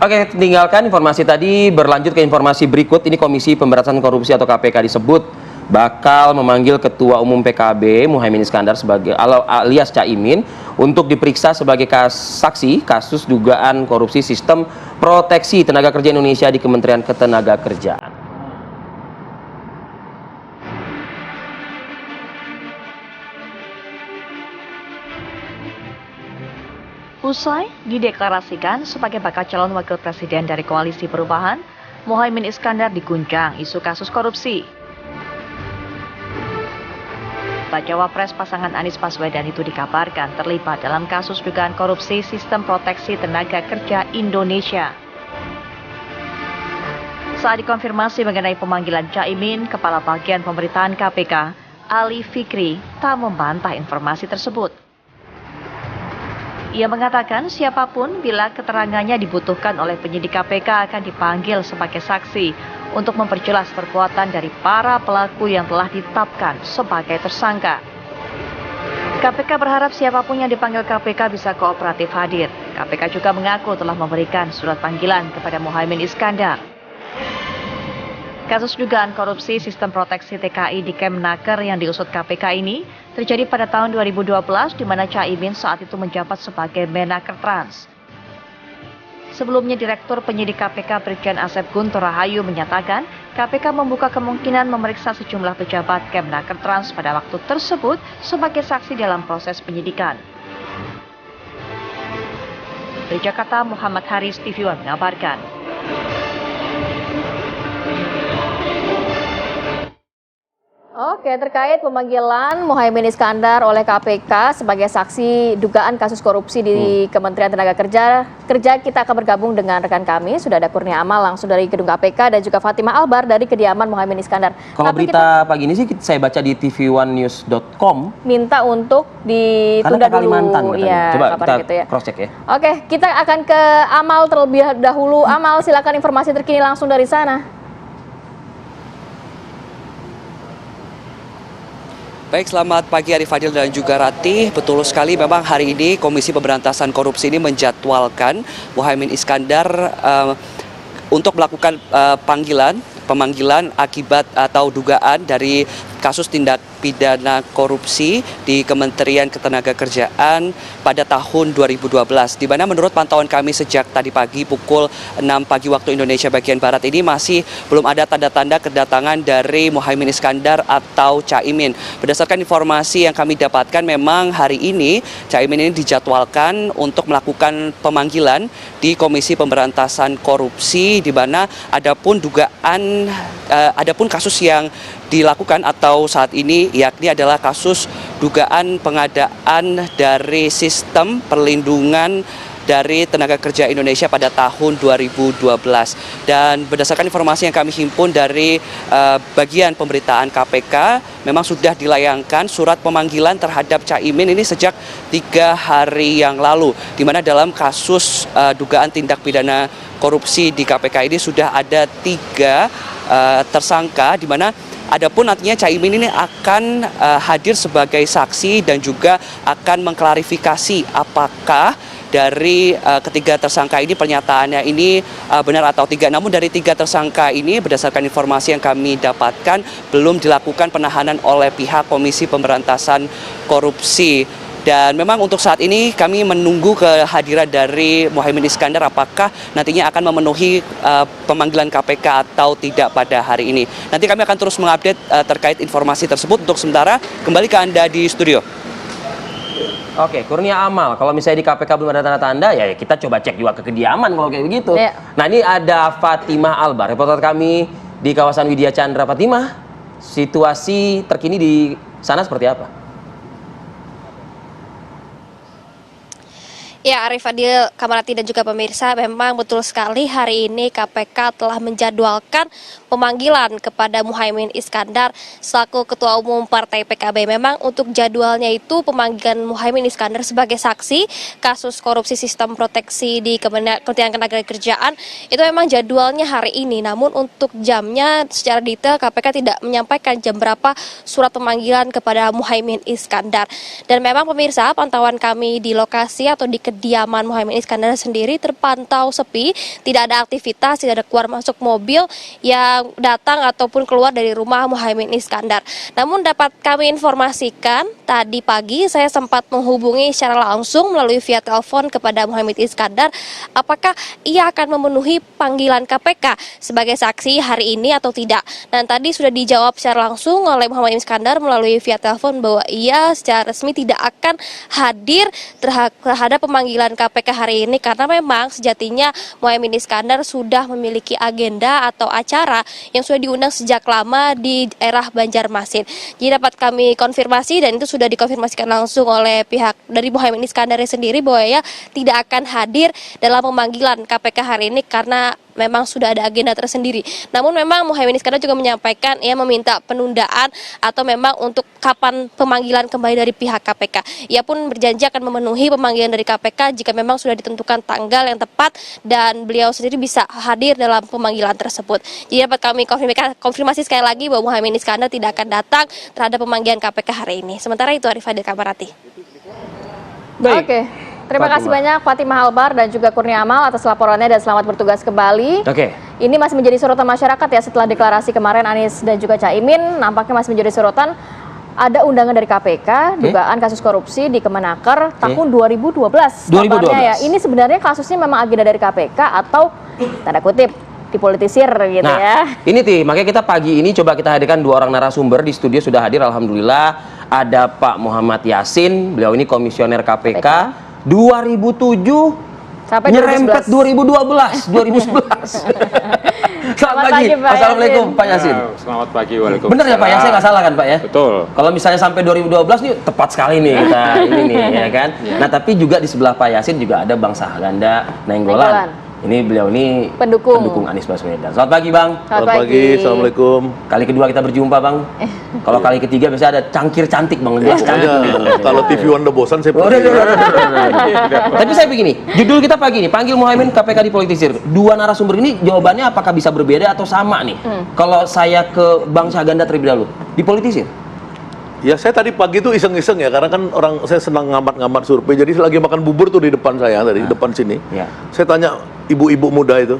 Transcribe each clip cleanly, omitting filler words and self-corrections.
Oke, tinggalkan informasi tadi, berlanjut ke informasi berikut. Ini Komisi Pemberantasan Korupsi atau KPK disebut bakal memanggil Ketua Umum PKB Muhaimin Iskandar sebagai alias Caimin untuk diperiksa sebagai saksi kasus dugaan korupsi sistem proteksi tenaga kerja Indonesia di Kementerian Ketenagakerjaan. Usai dideklarasikan sebagai bakal calon wakil presiden dari Koalisi Perubahan, Muhaimin Iskandar diguncang isu kasus korupsi. Bacawa pres pasangan Anies Baswedan itu dikabarkan terlibat dalam kasus dugaan korupsi sistem proteksi tenaga kerja Indonesia. Saat dikonfirmasi mengenai pemanggilan Caimin, Kepala Bagian Pemberitaan KPK, Ali Fikri, tak membantah informasi tersebut. Ia mengatakan siapapun bila keterangannya dibutuhkan oleh penyidik KPK akan dipanggil sebagai saksi untuk memperjelas perbuatan dari para pelaku yang telah ditetapkan sebagai tersangka. KPK berharap siapapun yang dipanggil KPK bisa kooperatif hadir. KPK juga mengaku telah memberikan surat panggilan kepada Muhaimin Iskandar. Kasus dugaan korupsi sistem proteksi TKI di Kemnaker yang diusut KPK ini terjadi pada tahun 2012 di mana Caimin saat itu menjabat sebagai Menaker Trans. Sebelumnya Direktur Penyidik KPK Brigjen Asep Guntur Rahayu menyatakan KPK membuka kemungkinan memeriksa sejumlah pejabat Kemnaker Trans pada waktu tersebut sebagai saksi dalam proses penyidikan. Dari Jakarta, Muhammad Haris, TV One mengabarkan. Oke, terkait pemanggilan Muhaimin Iskandar oleh KPK sebagai saksi dugaan kasus korupsi di Kementerian Tenaga Kerja, kita akan bergabung dengan rekan kami. Sudah ada Kurnia Amal langsung dari gedung KPK dan juga Fatimah Albar dari kediaman Muhaimin Iskandar. Kalau berita pagi ini sih saya baca di tv1news.com. Minta untuk ditunda dulu. Kalimantan ya, coba kita gitu ya. cross check ya. Oke, kita akan ke Amal terlebih dahulu. Amal, silakan informasi terkini langsung dari sana. Baik, selamat pagi Arif Fadil dan juga Ratih. Betul sekali, memang hari ini Komisi Pemberantasan Korupsi ini menjadwalkan Muhaimin Iskandar untuk melakukan pemanggilan akibat atau dugaan dari kasus tindak pidana korupsi di Kementerian Ketenagakerjaan pada tahun 2012, di mana menurut pantauan kami sejak tadi pagi pukul 6 pagi waktu Indonesia bagian Barat ini masih belum ada tanda-tanda kedatangan dari Muhaimin Iskandar atau Caimin. Berdasarkan informasi yang kami dapatkan, memang hari ini Caimin ini dijadwalkan untuk melakukan pemanggilan di Komisi Pemberantasan Korupsi, di mana adapun kasus yang dilakukan atau saat ini yakni adalah kasus dugaan pengadaan dari sistem perlindungan dari tenaga kerja Indonesia pada tahun 2012. Dan berdasarkan informasi yang kami himpun dari bagian pemberitaan KPK, memang sudah dilayangkan surat pemanggilan terhadap Caimin ini sejak 3 hari yang lalu, di mana dalam kasus dugaan tindak pidana korupsi di KPK ini sudah ada 3 tersangka, di mana adapun nantinya Caimin ini akan hadir sebagai saksi dan juga akan mengklarifikasi apakah dari ketiga tersangka ini pernyataannya ini benar atau tidak. Namun dari 3 tersangka ini berdasarkan informasi yang kami dapatkan belum dilakukan penahanan oleh pihak Komisi Pemberantasan Korupsi. Dan memang untuk saat ini kami menunggu kehadiran dari Muhaimin Iskandar apakah nantinya akan memenuhi pemanggilan KPK atau tidak pada hari ini. Nanti kami akan terus mengupdate terkait informasi tersebut. Untuk sementara kembali ke Anda di studio. Oke, Kurnia Amal, kalau misalnya di KPK belum ada tanda-tanda, ya kita coba cek juga ke kediaman kalau kayak begitu. Ya. Nah, ini ada Fatimah Albar, reporter kami di kawasan Widya Chandra. Fatimah, situasi terkini di sana seperti apa? Ya, Arif Fadil, Kamarati dan juga pemirsa, memang betul sekali hari ini KPK telah menjadwalkan pemanggilan kepada Muhaimin Iskandar selaku Ketua Umum Partai PKB. Memang untuk jadwalnya itu pemanggilan Muhaimin Iskandar sebagai saksi kasus korupsi sistem proteksi di Kementerian Ketenagakerjaan itu memang jadwalnya hari ini. Namun untuk jamnya secara detail KPK tidak menyampaikan jam berapa surat pemanggilan kepada Muhaimin Iskandar. Dan memang pemirsa, pantauan kami di lokasi atau di kediaman Muhaimin Iskandar sendiri terpantau sepi, tidak ada aktivitas, tidak ada keluar masuk mobil yang datang ataupun keluar dari rumah Muhaimin Iskandar. Namun dapat kami informasikan, tadi pagi saya sempat menghubungi secara langsung melalui via telepon kepada Muhaimin Iskandar, apakah ia akan memenuhi panggilan KPK sebagai saksi hari ini atau tidak. Dan tadi sudah dijawab secara langsung oleh Muhaimin Iskandar melalui via telepon bahwa ia secara resmi tidak akan hadir terhadap pemanggilan KPK hari ini karena memang sejatinya Muhaimin Iskandar sudah memiliki agenda atau acara yang sudah diundang sejak lama di daerah Banjarmasin. Jadi dapat kami konfirmasi dan itu sudah dikonfirmasikan langsung oleh pihak dari Muhaimin Iskandar sendiri bahwa ia tidak akan hadir dalam pemanggilan KPK hari ini karena memang sudah ada agenda tersendiri. Namun memang Muhaimin Iskandar juga menyampaikan ia meminta penundaan atau memang untuk kapan pemanggilan kembali dari pihak KPK. Ia pun berjanji akan memenuhi pemanggilan dari KPK jika memang sudah ditentukan tanggal yang tepat dan beliau sendiri bisa hadir dalam pemanggilan tersebut. Jadi dapat kami konfirmasi sekali lagi bahwa Muhaimin Iskandar tidak akan datang terhadap pemanggilan KPK hari ini. Sementara itu Arif Hadi Kamarati. Baik. Oke. Terima kasih banyak Fatimah Albar dan juga Kurnia Amal atas laporannya dan selamat bertugas kembali. Oke. Ini masih menjadi sorotan masyarakat ya setelah deklarasi kemarin Anies dan juga Caimin, nampaknya masih menjadi sorotan. Ada undangan dari KPK, dugaan kasus korupsi di Kemenaker tahun 2012. 2012. Ya, ini sebenarnya kasusnya memang agenda dari KPK atau tanda kutip dipolitisir gitu ya. Ini makanya kita pagi ini coba kita hadirkan dua orang narasumber di studio sudah hadir alhamdulillah. Ada Pak Muhammad Yasin, beliau ini komisioner KPK. 2007 sampai nyerempet 2012, 2011. Selamat pagi. Pak Assalamualaikum Yasin. Pak Yasin. Selamat pagi, waalaikumsalam. Bener ya Pak ya, saya nggak salah kan Pak ya? Betul. Kalau misalnya sampai 2012 nih tepat sekali nih kita ini nih ya kan. Nah tapi juga di sebelah Pak Yasin juga ada Bang Sahaganda Nainggolan. Ini beliau ini pendukung Anies Baswedan. Selamat pagi Bang. Selamat pagi. Assalamualaikum. Kali kedua kita berjumpa Bang. Kalau kali ketiga biasanya ada cangkir cantik Bang. Kalau TV One udah bosan saya Udah. pergi. Tapi saya begini, judul kita pagi ini panggil Muhaimin KPK dipolitisir. Dua narasumber ini jawabannya apakah bisa berbeda atau sama nih? Kalau saya ke Bang Sahaganda terlebih dahulu, dipolitisir? Ya saya tadi pagi tuh iseng-iseng ya, karena kan saya senang ngambat-ngambat survei. Jadi lagi makan bubur tuh di depan saya tadi, depan sini. Ya. Saya tanya ibu-ibu muda itu,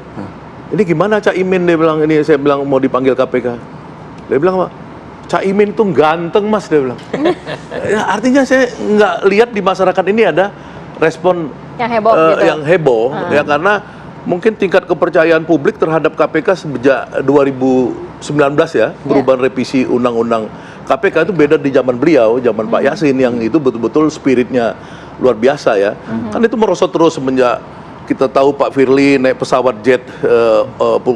ini gimana Caimin? Dia bilang ini, saya bilang mau dipanggil KPK. Dia bilang, Pak, Caimin tuh ganteng Mas, dia bilang. Ya, artinya saya nggak lihat di masyarakat ini ada respon Yang heboh gitu. yang heboh, ya karena mungkin tingkat kepercayaan publik terhadap KPK sejak 2019 ya, perubahan revisi undang-undang KPK itu beda di zaman beliau, zaman Pak Yasin yang itu betul-betul spiritnya luar biasa ya. Kan itu merosot terus semenjak kita tahu Pak Firly naik pesawat jet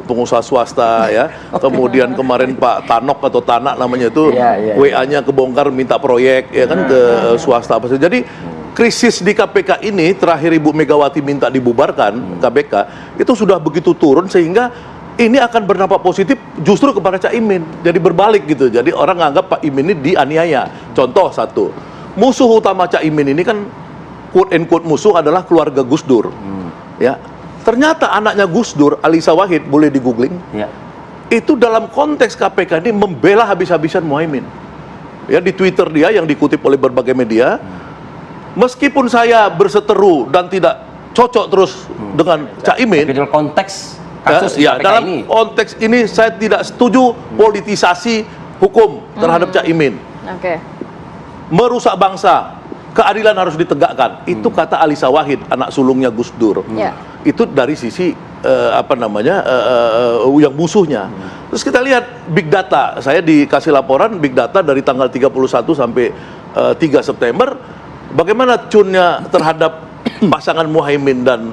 pengusaha swasta ya. Kemudian kemarin Pak Tanok atau Tanak namanya itu WA-nya kebongkar minta proyek ya kan ke swasta. Jadi krisis di KPK ini terakhir Ibu Megawati minta dibubarkan KPK itu sudah begitu turun sehingga ini akan berdampak positif justru kepada Caimin. Jadi berbalik gitu. Jadi orang nganggap Pak Imin ini dianiaya. Contoh satu, musuh utama Caimin ini kan quote and quote musuh adalah keluarga Gus Dur. Ya, ternyata anaknya Gus Dur, Alisa Wahid, boleh di googling. Ya. Itu dalam konteks KPK ini membela habis-habisan Muhaimin. Ya di Twitter dia yang dikutip oleh berbagai media. Meskipun saya berseteru dan tidak cocok terus dengan Caimin. Tapi dalam konteks kasus ya, KPK dalam ini. konteks ini saya tidak setuju politisasi hukum terhadap Caimin. Oke. Merusak bangsa, keadilan harus ditegakkan. Itu kata Alisa Wahid, anak sulungnya Gus Dur. Ya. Itu dari sisi yang musuhnya. Terus kita lihat big data. Saya dikasih laporan big data dari tanggal 31 sampai 3 September. Bagaimana cunnya terhadap pasangan Muhaimin dan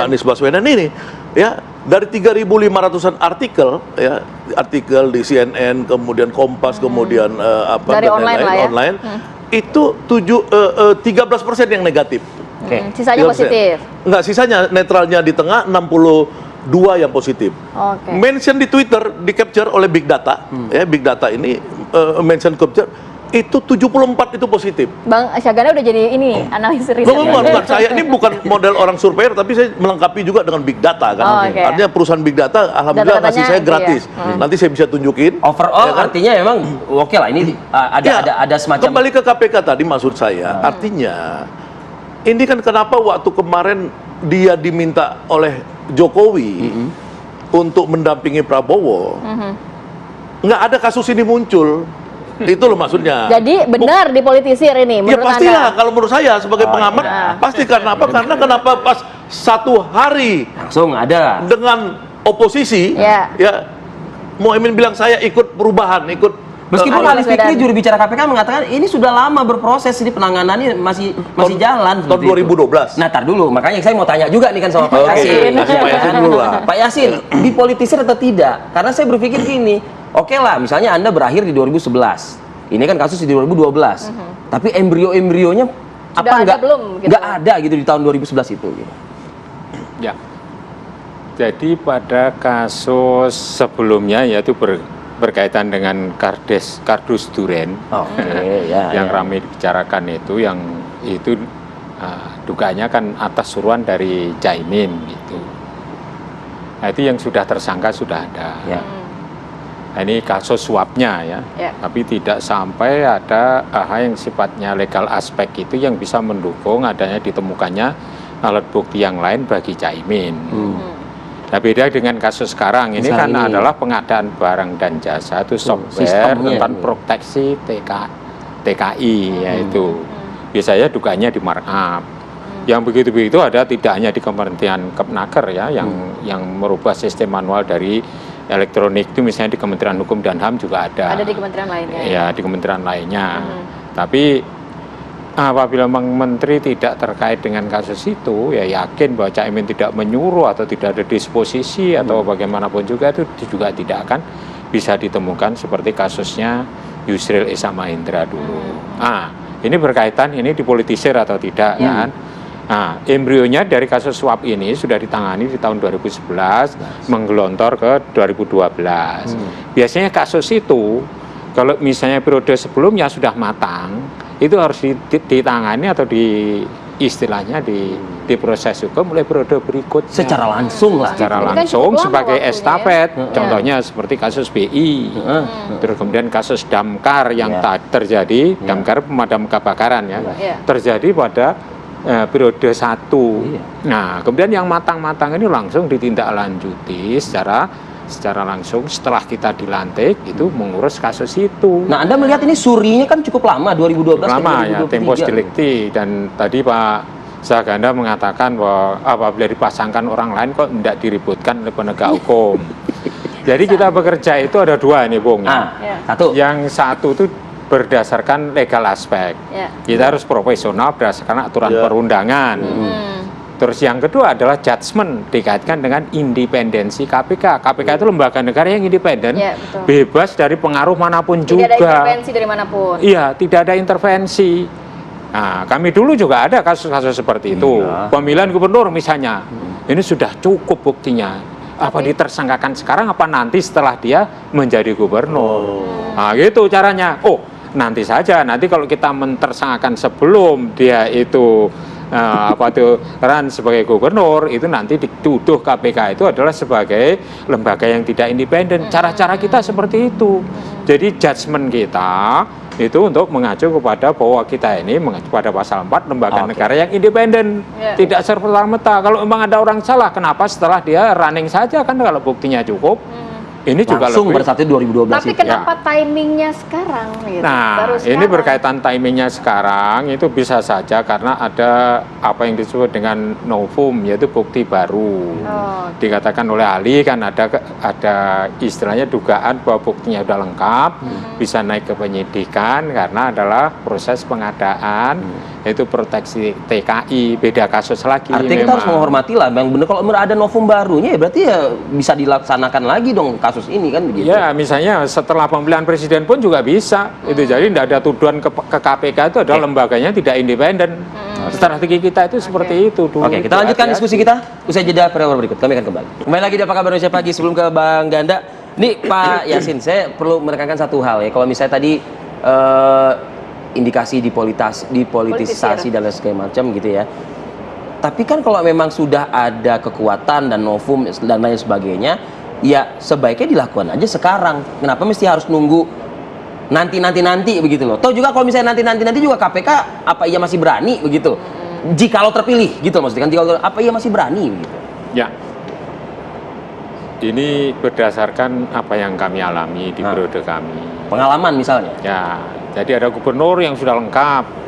Anies Baswedan ini ya, dari 3.500-an artikel ya, artikel di CNN, kemudian Kompas, kemudian dari online itu 13% yang negatif. Sisanya positif. Enggak, sisanya netralnya di tengah, 62 yang positif. Mention di Twitter di capture oleh Big Data ya, Big Data ini mention capture itu 74 itu positif. Bang Sahaganda udah jadi ini analis riset. Bukan, saya ini bukan model orang surveyor, tapi saya melengkapi juga dengan big data kan. Artinya perusahaan big data, alhamdulillah ngasih saya gratis. Nanti saya bisa tunjukin. Overall ya kan? Artinya memang oke lah ini ada semacam. Kembali ke KPK tadi maksud saya, artinya ini kan kenapa waktu kemarin dia diminta oleh Jokowi untuk mendampingi Prabowo, nggak ada kasus ini muncul. Itu loh maksudnya. Jadi benar dipolitisir ini Ya menurut pastilah, Anda? kalau menurut saya sebagai pengamat, pasti karena apa? Karena kenapa pas satu hari Langsung ada. dengan oposisi, Ya. ya Muhaimin bilang saya ikut perubahan, ikut Meskipun Anies Ali Fikri Baswedan. juru bicara KPK mengatakan ini sudah lama berproses, ini penanganannya masih jalan. tahun seperti itu. 2012. Nah, tar dulu. Makanya saya mau tanya juga nih kan sama Pak Oke, Yasin. kasih Pak Yasin dulu lah. Pak Yasin, dipolitisir atau tidak? Karena saya berpikir gini, oke lah, misalnya Anda berakhir di 2011. Ini kan kasus di 2012. Tapi embrio-embrionya apa ada enggak belum, gitu? nggak ada gitu di tahun 2011 itu gitu. Ya. Jadi pada kasus sebelumnya yaitu berkaitan dengan kardus duren Oke, ya. yang ya. ramai dibicarakan itu, yang itu dugaannya kan atas suruhan dari Caimin gitu. Nah, itu yang sudah tersangka sudah ada. Ya. Nah, ini kasus suapnya ya. Ya. Tapi tidak sampai ada hal yang sifatnya legal aspek itu yang bisa mendukung adanya ditemukannya alat bukti yang lain bagi Caimin. Nah, beda dengan kasus sekarang ini kan Sekarang ini. adalah pengadaan barang dan jasa itu software sistemnya tentang ini. proteksi TKI yaitu biasanya dugaannya di markup. Yang begitu-begitu ada tidak hanya di Kementerian Kepnaker ya yang merubah sistem manual dari elektronik itu, misalnya di Kementerian Hukum dan HAM juga ada. Ada di kementerian lainnya. Ya, di kementerian lainnya. Tapi apabila memang menteri tidak terkait dengan kasus itu, ya yakin bahwa Caimin tidak menyuruh atau tidak ada disposisi atau bagaimanapun juga, itu juga tidak akan bisa ditemukan seperti kasusnya Yusril Issa Mahendra dulu. Ini berkaitan, ini dipolitisir atau tidak kan? Nah, embrionya dari kasus suap ini sudah ditangani di tahun 2011, menggelontor ke 2012. Biasanya kasus itu, kalau misalnya periode sebelumnya sudah matang, itu harus ditangani atau istilahnya diproses hukum mulai periode berikutnya. Secara langsung lah. Secara Ini kan langsung cukup lama sebagai waktunya. estafet. Contohnya seperti kasus BI. Terus kemudian kasus damkar yang terjadi, damkar pemadam kebakaran ya, terjadi pada periode 1. Nah, kemudian yang matang-matang ini langsung ditindaklanjuti secara langsung setelah kita dilantik itu mengurus kasus itu. Nah, Anda melihat ini surinya kan cukup lama, 2012 Lama ya, 2023. tempus delicti. Dan tadi Pak Saganda mengatakan bahwa apabila dipasangkan orang lain kok tidak diributkan oleh penegak hukum. Jadi kita bekerja itu ada dua nih, Bung. Satu. Yang satu itu berdasarkan legal aspek. Kita harus profesional berdasarkan aturan perundangan. Terus yang kedua adalah judgement dikaitkan dengan independensi KPK. KPK itu lembaga negara yang independen, bebas dari pengaruh manapun juga. Tidak ada intervensi dari manapun. Iya, tidak ada intervensi. Nah, kami dulu juga ada kasus-kasus seperti itu. Pemilihan gubernur misalnya, ini sudah cukup buktinya. Apa ditersangkakan sekarang, apa nanti setelah dia menjadi gubernur? Nah, gitu caranya. Oh, nanti saja. Nanti kalau kita mentersangkakan sebelum dia itu run sebagai gubernur, itu nanti dituduh KPK itu adalah sebagai lembaga yang tidak independen. Cara-cara kita seperti itu. Jadi judgement kita itu untuk mengacu kepada bahwa kita ini mengacu pada pasal 4 lembaga negara yang independen, tidak serta-merta. Kalau memang ada orang salah, kenapa setelah dia running saja kan kalau buktinya cukup? Ini juga Langsung lebih. pada saat itu 2012 Tapi itu. kenapa timingnya sekarang? Gitu? Nah, Baru ini sekarang. berkaitan timingnya sekarang itu bisa saja karena ada apa yang disebut dengan novum, yaitu bukti baru. Dikatakan oleh ahli kan ada istilahnya dugaan bahwa buktinya sudah lengkap, bisa naik ke penyidikan karena adalah proses pengadaan, yaitu proteksi TKI, beda kasus lagi. Artinya kita harus menghormati lah, Bang. Bener kalau ada novum barunya ya berarti ya bisa dilaksanakan lagi dong kasus ini kan begitu. Ya, misalnya setelah pemilihan presiden pun juga bisa. Itu jadi tidak ada tuduhan ke KPK itu adalah lembaganya tidak independen. Strategi kita itu seperti itu dulu. Oke, kita lanjutkan diskusi kita usai jeda periode berikut. Kami akan kembali. Kembali lagi di Apa Kabar Indonesia Pagi. Sebelum ke Bang Ganda, nih Pak Yasin, saya perlu menekankan satu hal ya. Kalau misalnya tadi indikasi dipolitisasi dan segala macam gitu ya. Tapi kan kalau memang sudah ada kekuatan dan novum dan lain sebagainya, ya sebaiknya dilakukan aja sekarang. Kenapa mesti harus nunggu nanti begitu loh? Toh juga kalau misalnya nanti juga KPK apa iya masih berani begitu? Jikalau terpilih gitu maksudnya kan, jikalau apa ia masih berani gitu. Ya, ini berdasarkan apa yang kami alami di periode kami. Pengalaman misalnya. Ya, jadi ada gubernur yang sudah lengkap.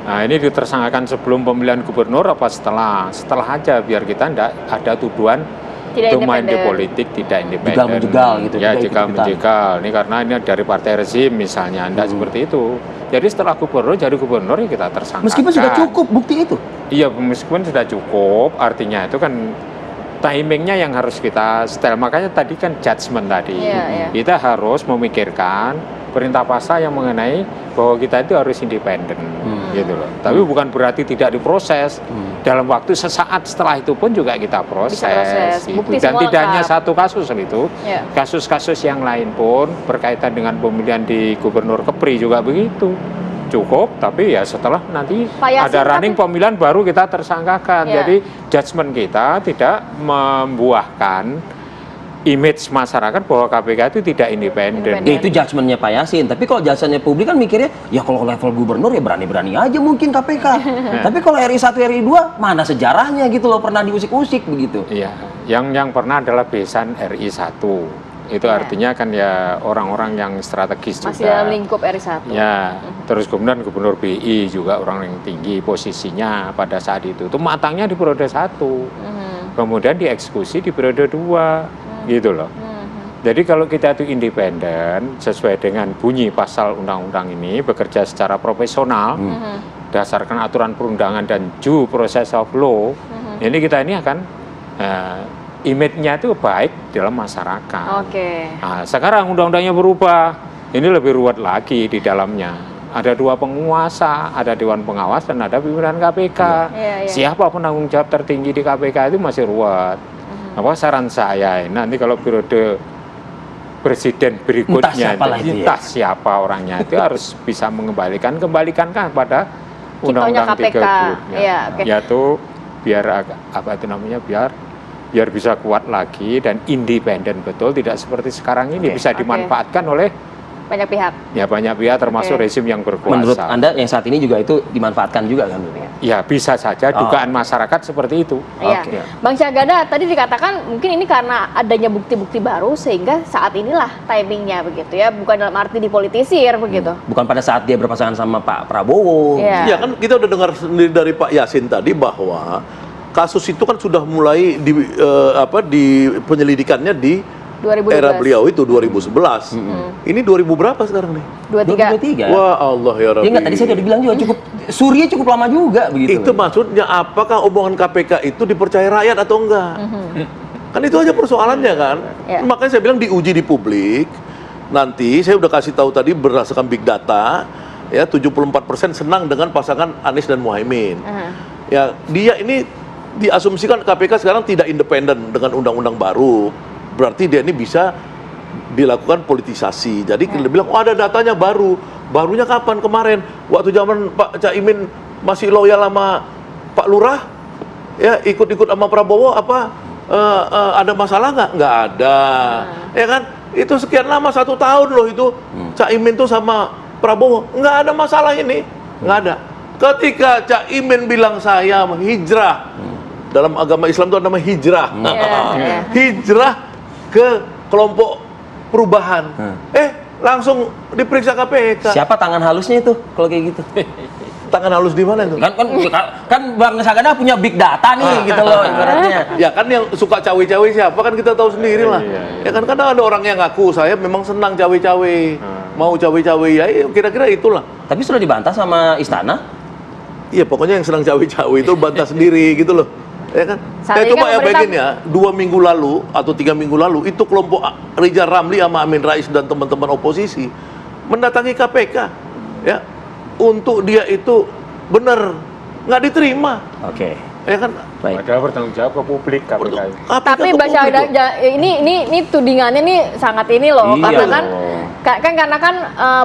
Nah, ini ditersangkakan sebelum pemilihan gubernur apa setelah? Setelah aja, biar kita tidak ada tuduhan Tidak main di independen. politik tidak independen. Jegal-menjegal gitu, Ya, tidak ikut-ikutan. jegal-menjegal. Ini karena ini dari partai rezim misalnya, tidak seperti itu. Jadi setelah gubernur jadi gubernur ya kita tersangkakan. Meskipun sudah cukup bukti itu. Iya, meskipun sudah cukup, artinya itu kan timingnya yang harus kita setel. Makanya tadi kan judgement tadi. Iya, iya. Kita harus memikirkan perintah pasal yang mengenai bahwa kita itu harus independen, gitu loh. Tapi bukan berarti tidak diproses. Dalam waktu sesaat setelah itu pun juga kita proses. Bisa proses. Gitu. Bukti Dan semua tidak lengkap. hanya satu kasus itu, Ya. kasus-kasus yang lain pun berkaitan dengan pemilihan di Gubernur Kepri juga begitu. Cukup, tapi ya setelah nanti Pak Yasin, ada running pemilihan baru kita tersangkakan. Ya. Jadi judgement kita tidak membuahkan image masyarakat bahwa KPK itu tidak independen. Ya, itu judgementnya Pak Yasin. Tapi kalau judgementnya publik kan mikirnya, ya kalau level gubernur ya berani-berani aja mungkin KPK. Tapi kalau RI 1, RI 2, mana sejarahnya gitu loh, pernah diusik-usik begitu. Iya, yang pernah adalah besan RI 1. Itu Ya. artinya kan ya orang-orang yang strategis Masih juga. dalam lingkup RI 1. Ya, terus kemudian Gubernur BI juga orang yang tinggi posisinya pada saat itu. Itu matangnya di periode 1. Kemudian dieksekusi di periode 2. Gitu loh. Jadi kalau kita itu independen sesuai dengan bunyi pasal undang-undang ini, bekerja secara profesional berdasarkan aturan perundangan dan due process of law, ini kita ini akan image-nya itu baik dalam masyarakat. Oke. Nah, sekarang undang-undangnya berubah, ini lebih ruwet lagi di dalamnya. Ada 2 penguasa, ada Dewan Pengawas dan ada pimpinan KPK. Iya, iya. Siapa penanggung jawab tertinggi di KPK itu masih ruwet. Apa saran saya nanti kalau periode presiden berikutnya Entah siapa orangnya itu harus bisa kembalikan kan pada Ciptonya undang-undang KPK. 30-nya. Iya, oke. Yaitu biar biar bisa kuat lagi dan independen betul, tidak seperti sekarang ini Oke. bisa dimanfaatkan oleh Banyak pihak. ya banyak pihak termasuk Oke. rezim yang berkuasa. Menurut Anda yang saat ini juga itu dimanfaatkan juga kan? Ya bisa saja dugaan masyarakat seperti itu. Iya. Oke. Bang Syahganda tadi dikatakan mungkin ini karena adanya bukti-bukti baru sehingga saat inilah timingnya begitu ya, bukan dalam arti dipolitisir begitu. Bukan pada saat dia berpasangan sama Pak Prabowo. Iya. Ya kan kita udah dengar sendiri dari Pak Yasin tadi bahwa kasus itu kan sudah mulai di penyelidikannya di 2012. era beliau itu 2011. Ini 2000 berapa sekarang nih? 23. 2023. Wah Allah ya Rabbi. Ya enggak, tadi saya udah bilang juga cukup Surya cukup lama juga begitu. Itu maksudnya apakah omongan KPK itu dipercaya rakyat atau enggak? Kan itu aja persoalannya kan. Ya. Makanya saya bilang diuji di publik. Nanti saya udah kasih tahu tadi berdasarkan big data ya 74% senang dengan pasangan Anies dan Muhaimin. Ya, dia ini diasumsikan KPK sekarang tidak independen dengan undang-undang baru. Berarti dia ini bisa dilakukan politisasi. Jadi dia bilang, oh ada datanya baru. Barunya kapan? Kemarin. Waktu zaman Pak Caimin masih loyal sama Pak Lurah, ya ikut-ikut sama Prabowo, ada masalah nggak? Nggak ada. Ya kan? Itu sekian lama 1 tahun loh itu. Caimin tuh sama Prabowo. Nggak ada masalah ini. Nggak ada. Ketika Caimin bilang saya hijrah, dalam agama Islam itu namanya hijrah. Iya. Hijrah ke kelompok perubahan. Langsung diperiksa KPK. Siapa tangan halusnya itu kalau kayak gitu? Tangan halus di mana itu? Kan Bang Syahganda punya big data nih gitu loh ibaratnya. Ya kan yang suka cawe-cawe siapa kan kita tahu sendiri lah. Ya kan kadang ada orang yang ngaku saya memang senang cawe-cawe. Mau cawe-cawe ya kira-kira itulah. Tapi sudah dibantah sama istana. Iya pokoknya yang senang cawe-cawe itu bantah sendiri gitu loh. Ya kan? Saat ini Coba kan ya pemerintah- begini ya, 2 minggu lalu atau 3 minggu lalu itu kelompok Rizal Ramli sama Amin Rais dan teman-teman oposisi mendatangi KPK ya untuk dia itu benar nggak diterima Oke. ya kan. Baik. Padahal bertanggung jawab ke publik KPK. KPK Tapi ke Bang publik loh. Syahganda ini tudingannya nih sangat ini loh, Iya karena kan loh. karena kan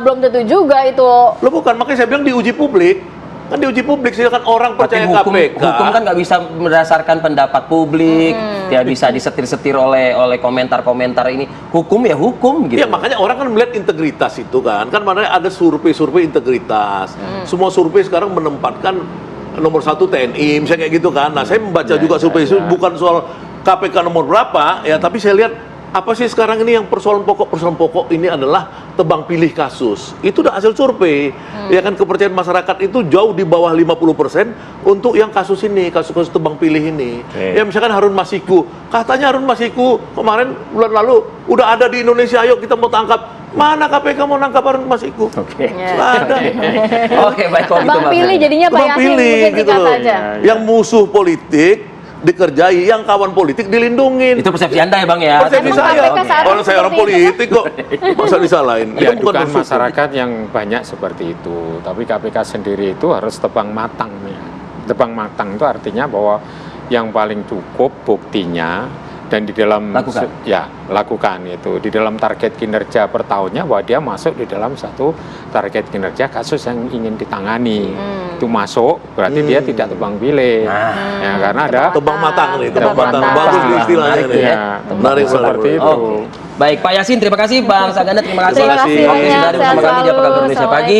belum tentu juga itu. Lo bukan, makanya saya bilang diuji publik. Kan diuji publik, silakan orang percaya Tapi KPK. hukum kan nggak bisa berdasarkan pendapat publik, tidak bisa disetir-setir oleh komentar-komentar ini. Hukum ya hukum gitu. Ya makanya orang kan melihat integritas itu kan. Kan makanya ada survei-survei integritas. Semua survei sekarang menempatkan nomor 1 TNI, misalnya kayak gitu kan. Nah, saya membaca juga survei itu bukan soal KPK nomor berapa, ya, tapi saya lihat apa sih sekarang ini yang persoalan pokok ini adalah tebang pilih kasus. Itu udah hasil survei. Ya kan, kepercayaan masyarakat itu jauh di bawah 50% untuk yang kasus ini, kasus-kasus tebang pilih ini. Ya misalkan Harun Masiku, katanya Harun Masiku kemarin bulan lalu udah ada di Indonesia, ayo kita mau tangkap. Mana KPK mau nangkap Harun Masiku? Nggak ada. Oke, baik kalau gitu Tebang Bang pilih Sandi. jadinya Pak Tebang Yasin pilih mungkin gitu singkat loh. saja. Yang musuh politik dikerjai, yang kawan politik dilindungin. Itu persepsi Anda ya Bang ya? Persepsi Emang saya. KPK saat Orang ini saya orang seperti itu, politik kok. Masa disalahin? Ya, Itu bukan dugaan musuh masyarakat yang banyak seperti itu. Tapi KPK sendiri itu harus tebang matang. Ya. Tebang matang itu artinya bahwa yang paling cukup buktinya dan di dalam lakukan itu di dalam target kinerja per tahunnya, bahwa dia masuk di dalam satu target kinerja kasus yang ingin ditangani. Itu masuk berarti dia tidak tebang pilih. Ya, karena ada tebang matang nih, Tebang tebang matang. matang. Bagus nih istilahnya nih. ya, Menarik seperti menarik. itu. Oke. Baik, Pak Yasin, terima kasih. Bang Saganda, terima kasih. Terima kasih Oke, banyak. sudah ada bersama Sehat kami di Apa Kabar selalu. Indonesia Pagi.